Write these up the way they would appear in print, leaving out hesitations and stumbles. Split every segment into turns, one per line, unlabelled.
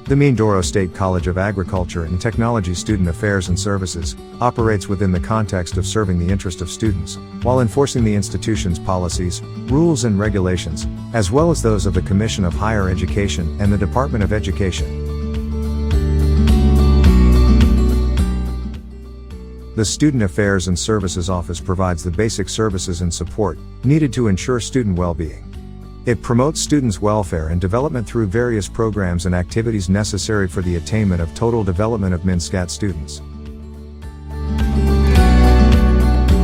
The Mindoro State College of Agriculture and Technology Student Affairs and Services operates within the context of serving the interest of students, while enforcing the institution's policies, rules and regulations, as well as those of the Commission of Higher Education and the Department of Education. The Student Affairs and Services Office provides the basic services and support needed to ensure student well-being. It promotes students' welfare and development through various programs and activities necessary for the attainment of total development of MinSCAT students.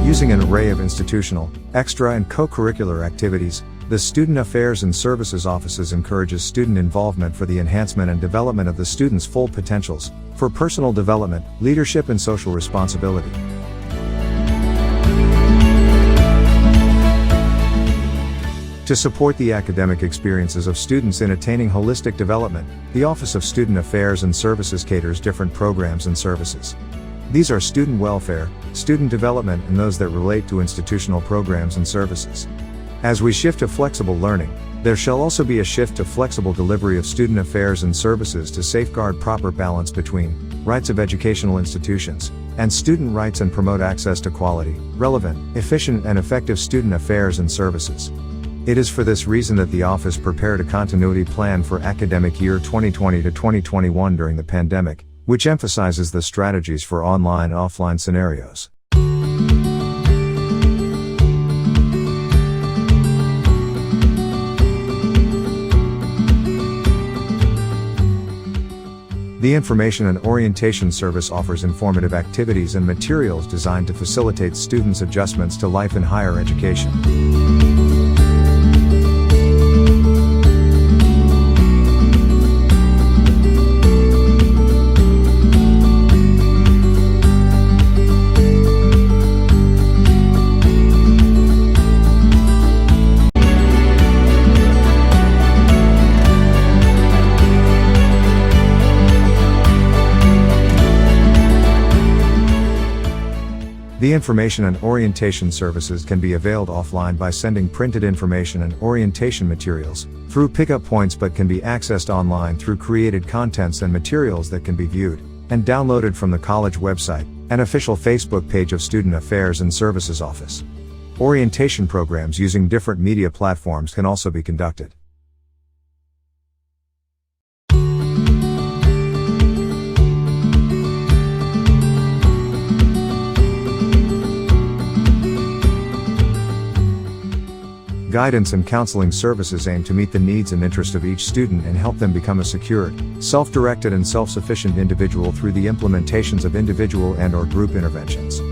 Using an array of institutional, extra and co-curricular activities, the Student Affairs and Services Offices encourages student involvement for the enhancement and development of the students' full potentials, for personal development, leadership and social responsibility. To support the academic experiences of students in attaining holistic development, the Office of Student Affairs and Services caters different programs and services. These are student welfare, student development and those that relate to institutional programs and services. As we shift to flexible learning, there shall also be a shift to flexible delivery of student affairs and services to safeguard proper balance between rights of educational institutions and student rights and promote access to quality, relevant, efficient and effective student affairs and services. It is for this reason that the office prepared a continuity plan for academic year 2020 to 2021 during the pandemic, which emphasizes the strategies for online and offline scenarios. The Information and Orientation Service offers informative activities and materials designed to facilitate students' adjustments to life in higher education. The Information and Orientation Services can be availed offline by sending printed information and orientation materials through pickup points, but can be accessed online through created contents and materials that can be viewed and downloaded from the college website and official Facebook page of Student Affairs and Services Office. Orientation programs using different media platforms can also be conducted. Guidance and counseling services aim to meet the needs and interests of each student and help them become a secured, self-directed and self-sufficient individual through the implementations of individual and/or group interventions.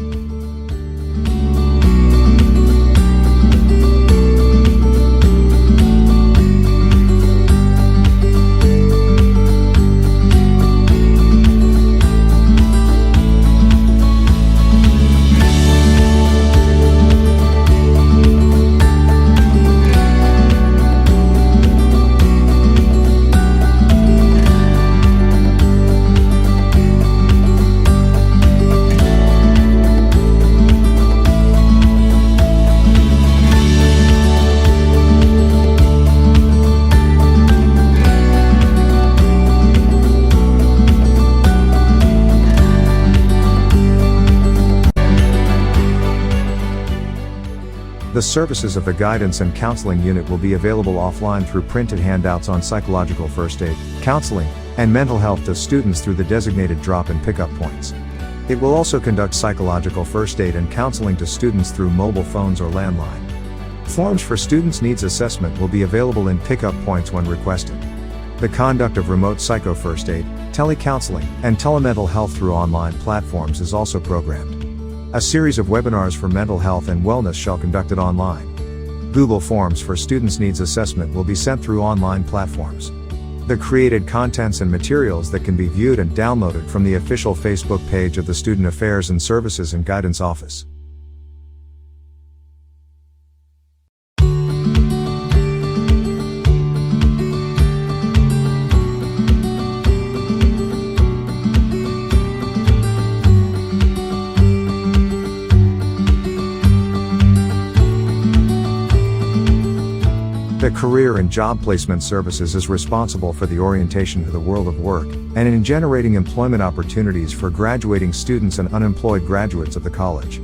The services of the Guidance and Counseling Unit will be available offline through printed handouts on psychological first aid, counseling, and mental health to students through the designated drop and pickup points. It will also conduct psychological first aid and counseling to students through mobile phones or landline. Forms for students' needs assessment will be available in pickup points when requested. The conduct of remote psycho first aid, telecounseling, and telemental health through online platforms is also programmed. A series of webinars for mental health and wellness shall conducted online. Google Forms for students' needs assessment will be sent through online platforms. The created contents and materials that can be viewed and downloaded from the official Facebook page of the Student Affairs and Services and Guidance Office. The Career and Job Placement Services is responsible for the orientation to the world of work, and in generating employment opportunities for graduating students and unemployed graduates of the college.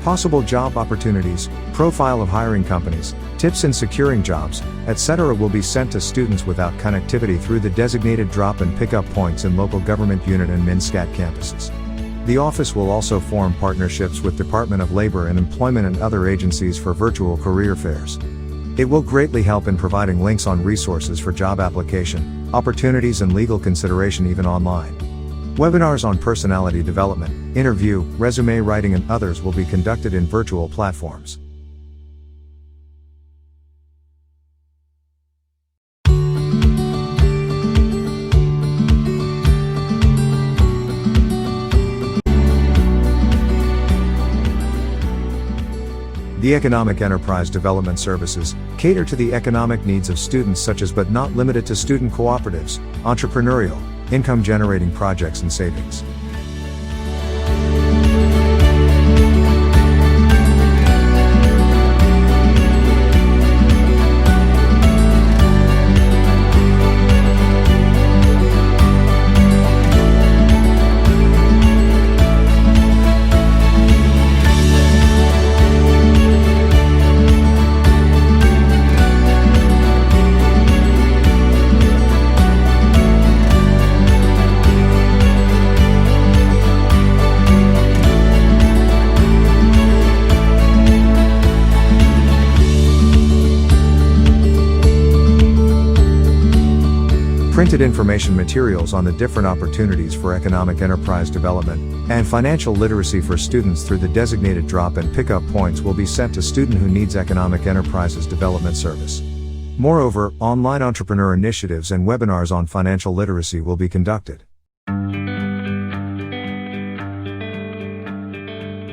Possible job opportunities, profile of hiring companies, tips in securing jobs, etc. will be sent to students without connectivity through the designated drop and pickup points in local government unit and MinSCAT campuses. The office will also form partnerships with Department of Labor and Employment and other agencies for virtual career fairs. It will greatly help in providing links on resources for job application, opportunities and legal consideration even online. Webinars on personality development, interview, resume writing and others will be conducted in virtual platforms. The Economic Enterprise Development Services cater to the economic needs of students such as but not limited to student cooperatives, entrepreneurial, income-generating projects and savings. Printed information materials on the different opportunities for economic enterprise development and financial literacy for students through the designated drop and pickup points will be sent to student who needs economic enterprises development service. Moreover, online entrepreneur initiatives and webinars on financial literacy will be conducted.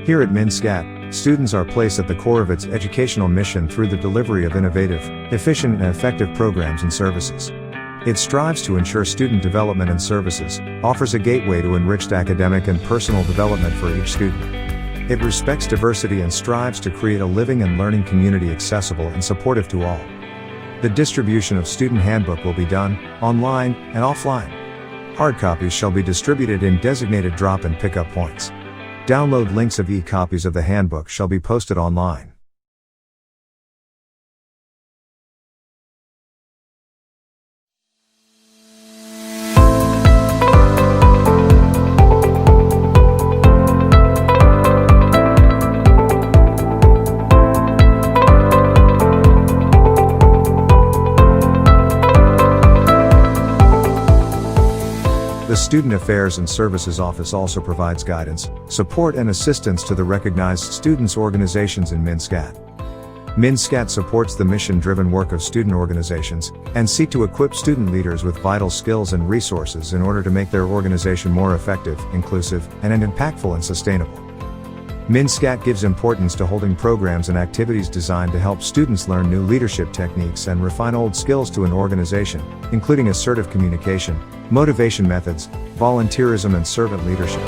Here at MinSCAT, students are placed at the core of its educational mission through the delivery of innovative, efficient and effective programs and services. It strives to ensure student development and services, offers a gateway to enriched academic and personal development for each student. It respects diversity and strives to create a living and learning community accessible and supportive to all. The distribution of student handbook will be done, online and offline. Hard copies shall be distributed in designated drop and pickup points. Download links of e-copies of the handbook shall be posted online. The Student Affairs and Services Office also provides guidance, support and assistance to the recognized students' organizations in MinSCAT. MinSCAT supports the mission-driven work of student organizations, and seek to equip student leaders with vital skills and resources in order to make their organization more effective, inclusive, and impactful and sustainable. MinSCAT gives importance to holding programs and activities designed to help students learn new leadership techniques and refine old skills to an organization, including assertive communication, motivation methods, volunteerism and servant leadership.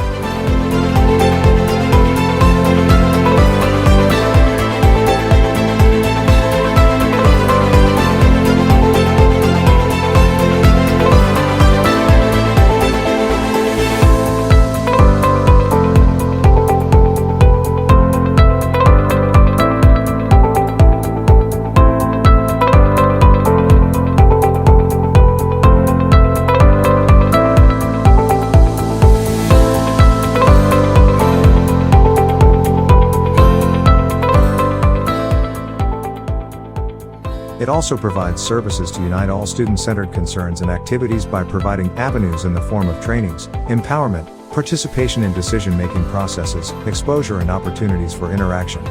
It also provides services to unite all student-centered concerns and activities by providing avenues in the form of trainings, empowerment, participation in decision-making processes, exposure and opportunities for interaction.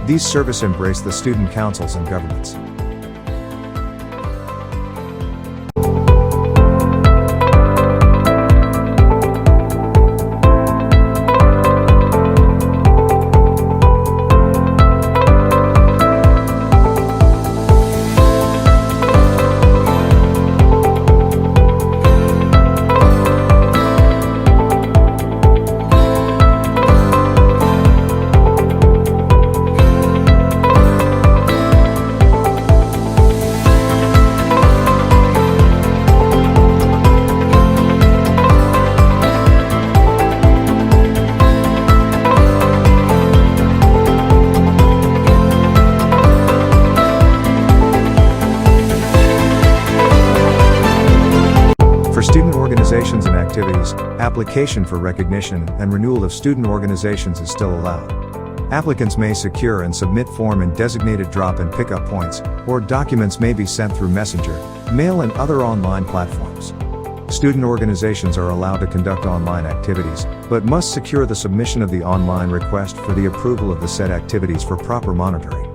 These services embrace the student councils and governments. For student organizations and activities, application for recognition and renewal of student organizations is still allowed. Applicants may secure and submit form in designated drop and pickup points, or documents may be sent through messenger, mail and other online platforms. Student organizations are allowed to conduct online activities, but must secure the submission of the online request for the approval of the said activities for proper monitoring.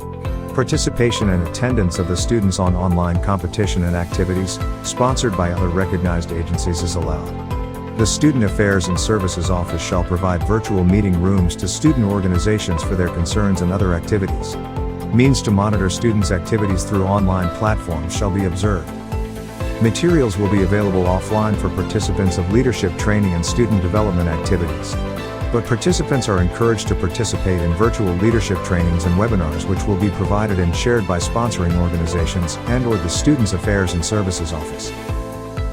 Participation and attendance of the students on online competition and activities, sponsored by other recognized agencies, is allowed. The Student Affairs and Services Office shall provide virtual meeting rooms to student organizations for their concerns and other activities. Means to monitor students' activities through online platforms shall be observed. Materials will be available offline for participants of leadership training and student development activities. But participants are encouraged to participate in virtual leadership trainings and webinars which will be provided and shared by sponsoring organizations and/or the Students Affairs and Services Office.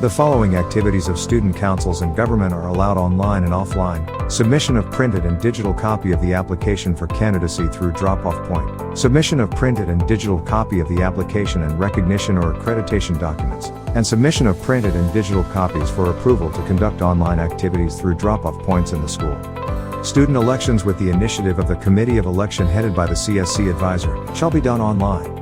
The following activities of student councils and government are allowed online and offline: submission of printed and digital copy of the application for candidacy through drop-off point, submission of printed and digital copy of the application and recognition or accreditation documents, and submission of printed and digital copies for approval to conduct online activities through drop-off points in the school. Student elections with the initiative of the Committee of Election headed by the CSC advisor shall be done online.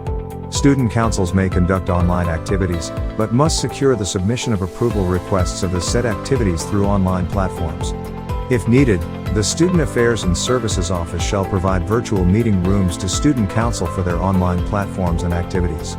Student councils may conduct online activities, but must secure the submission of approval requests of the said activities through online platforms. If needed, the Student Affairs and Services Office shall provide virtual meeting rooms to student council for their online platforms and activities.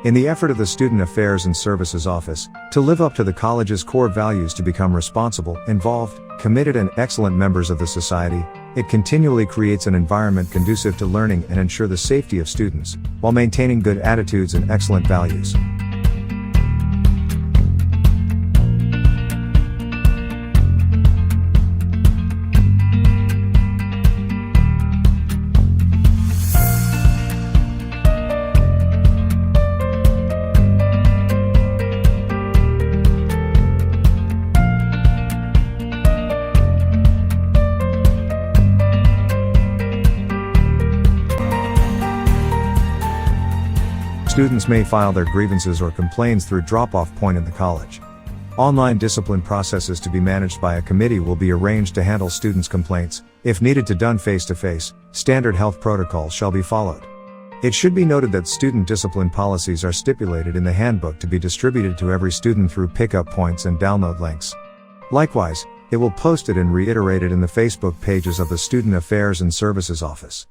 In the effort of the Student Affairs and Services Office to live up to the college's core values to become responsible, involved, committed and excellent members of the society, it continually creates an environment conducive to learning and ensure the safety of students, while maintaining good attitudes and excellent values. Students may file their grievances or complaints through drop-off point in the college. Online discipline processes to be managed by a committee will be arranged to handle students' complaints. If needed to done face-to-face, standard health protocols shall be followed. It should be noted that student discipline policies are stipulated in the handbook to be distributed to every student through pickup points and download links. Likewise, it will post it and reiterate it in the Facebook pages of the Student Affairs and Services Office.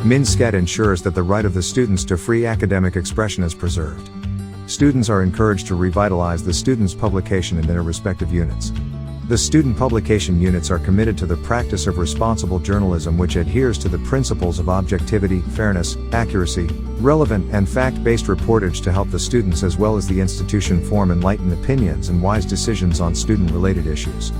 MinSCAT ensures that the right of the students to free academic expression is preserved. Students are encouraged to revitalize the students' publication in their respective units. The student publication units are committed to the practice of responsible journalism which adheres to the principles of objectivity, fairness, accuracy, relevant and fact-based reportage to help the students as well as the institution form enlightened opinions and wise decisions on student-related issues.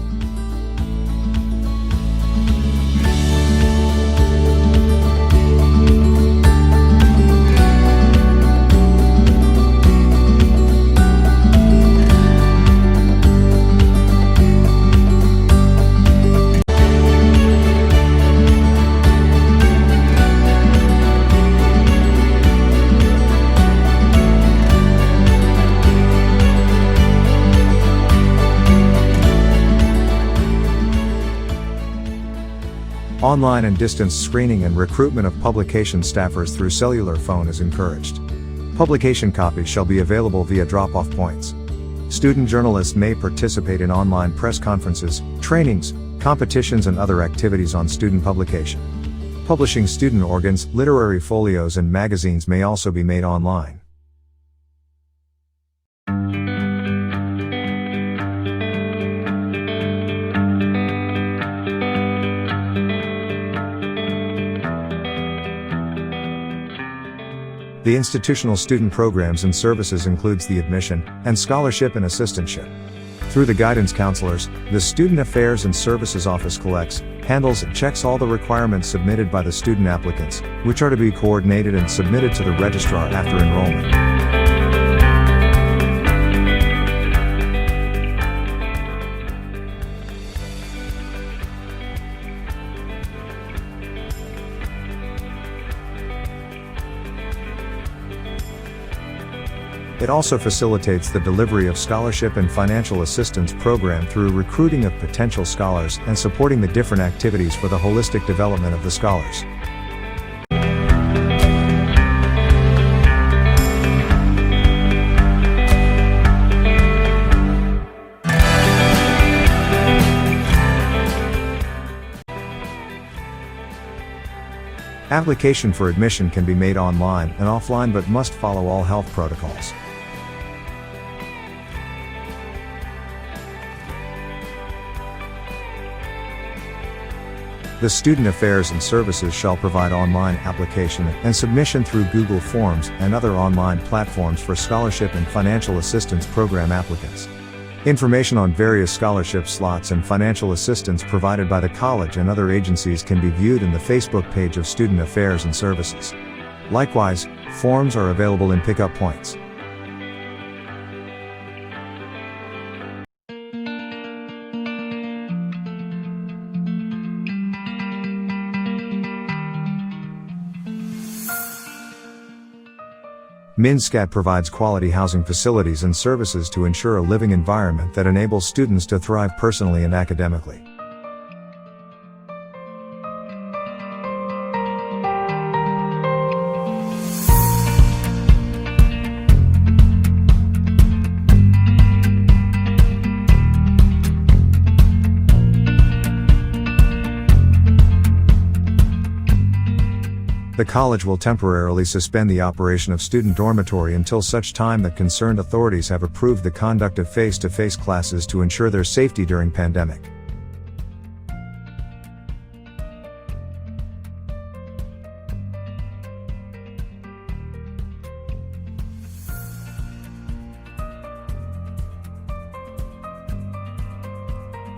Online and distance screening and recruitment of publication staffers through cellular phone is encouraged. Publication copies shall be available via drop-off points. Student journalists may participate in online press conferences, trainings, competitions and other activities on student publication. Publishing student organs, literary folios and magazines may also be made online. The institutional student programs and services includes the admission, and scholarship and assistantship. Through the guidance counselors, the Student Affairs and Services Office collects, handles and checks all the requirements submitted by the student applicants, which are to be coordinated and submitted to the registrar after enrollment. It also facilitates the delivery of scholarship and financial assistance program through recruiting of potential scholars and supporting the different activities for the holistic development of the scholars. Application for admission can be made online and offline but must follow all health protocols. The Student Affairs and Services shall provide online application and submission through Google Forms and other online platforms for scholarship and financial assistance program applicants. Information on various scholarship slots and financial assistance provided by the college and other agencies can be viewed in the Facebook page of Student Affairs and Services. Likewise, forms are available in pickup points. MinSCAT provides quality housing facilities and services to ensure a living environment that enables students to thrive personally and academically. The college will temporarily suspend the operation of student dormitory until such time that concerned authorities have approved the conduct of face-to-face classes to ensure their safety during pandemic.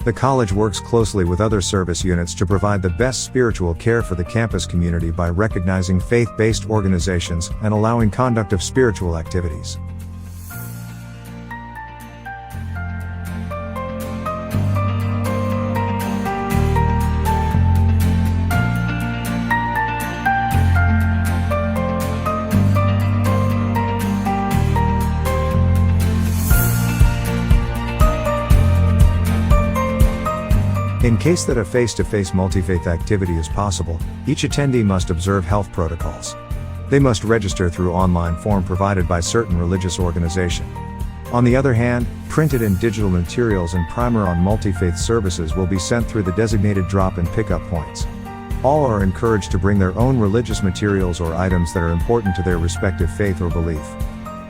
The college works closely with other service units to provide the best spiritual care for the campus community by recognizing faith-based organizations and allowing conduct of spiritual activities. In case that a face-to-face multi-faith activity is possible, each attendee must observe health protocols. They must register through online form provided by certain religious organization. On the other hand, printed and digital materials and primer on multi-faith services will be sent through the designated drop and pickup points. All are encouraged to bring their own religious materials or items that are important to their respective faith or belief.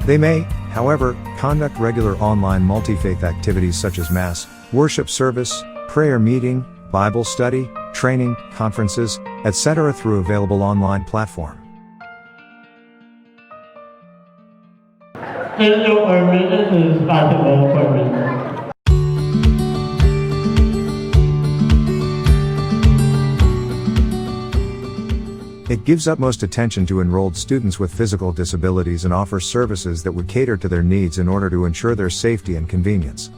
They may, however, conduct regular online multi-faith activities such as Mass, worship service, prayer meeting, Bible study, training, conferences, etc. through available online platform.
Special permission to basketball equipment.
It gives utmost attention to enrolled students with physical disabilities and offers services that would cater to their needs in order to ensure their safety and convenience.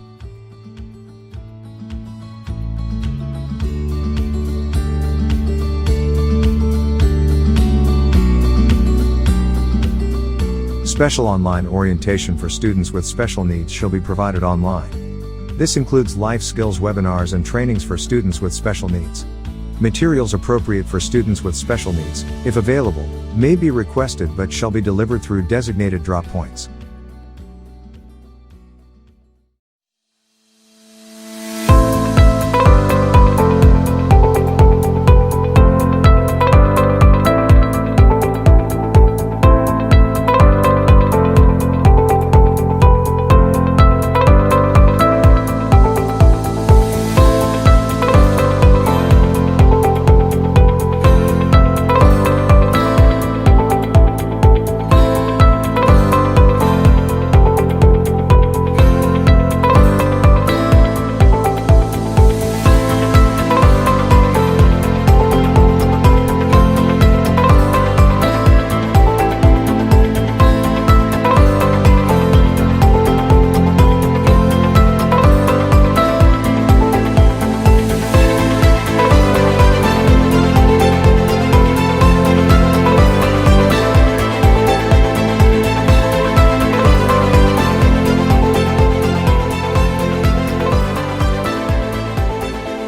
Special online orientation for students with special needs shall be provided online. This includes life skills webinars and trainings for students with special needs. Materials appropriate for students with special needs, if available, may be requested but shall be delivered through designated drop points.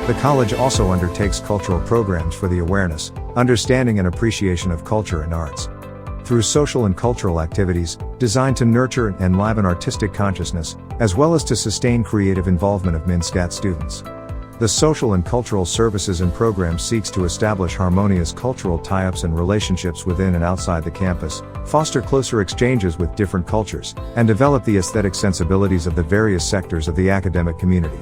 The college also undertakes cultural programs for the awareness, understanding and appreciation of culture and arts. Through social and cultural activities, designed to nurture and enliven artistic consciousness, as well as to sustain creative involvement of MinSCAT students. The social and cultural services and programs seeks to establish harmonious cultural tie-ups and relationships within and outside the campus, foster closer exchanges with different cultures, and develop the aesthetic sensibilities of the various sectors of the academic community.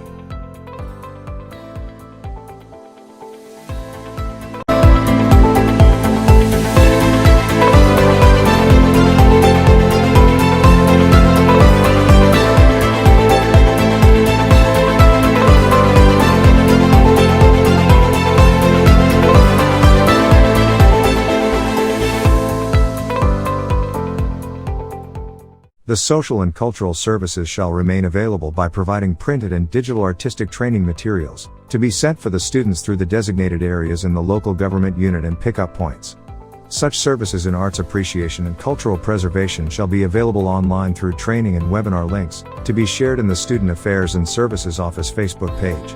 The social and cultural services shall remain available by providing printed and digital artistic training materials, to be sent for the students through the designated areas in the local government unit and pickup points. Such services in arts appreciation and cultural preservation shall be available online through training and webinar links, to be shared in the Student Affairs and Services Office Facebook page.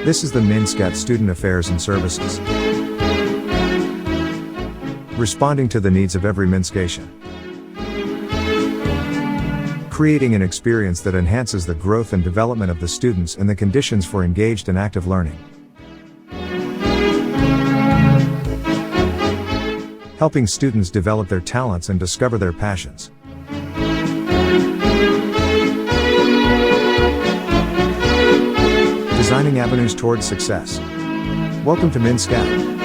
This is the MinSCAT Student Affairs and Services. Responding to the needs of every MinSCATian. Creating an experience that enhances the growth and development of the students and the conditions for engaged and active learning. Helping students develop their talents and discover their passions. Designing avenues towards success. Welcome to MinSCAT.